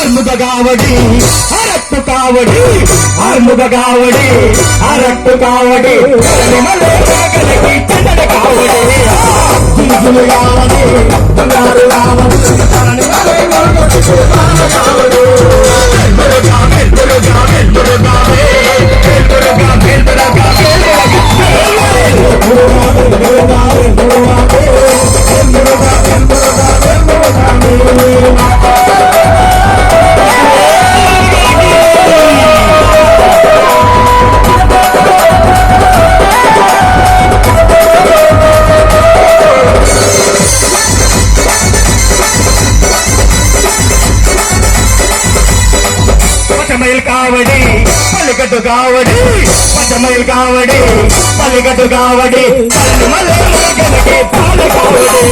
ఆర్ముగ కావడి అరట్టు కావడి ఆర్ముగ కావడి అరట్టు కావడి మలకి చందన కావడి దిగులు కావడి బంగారు కావడి కావడి పలికట్టు కావడి పచ్చమైలు కావడి పలికట్టు కావడి మలకి పాల కావడి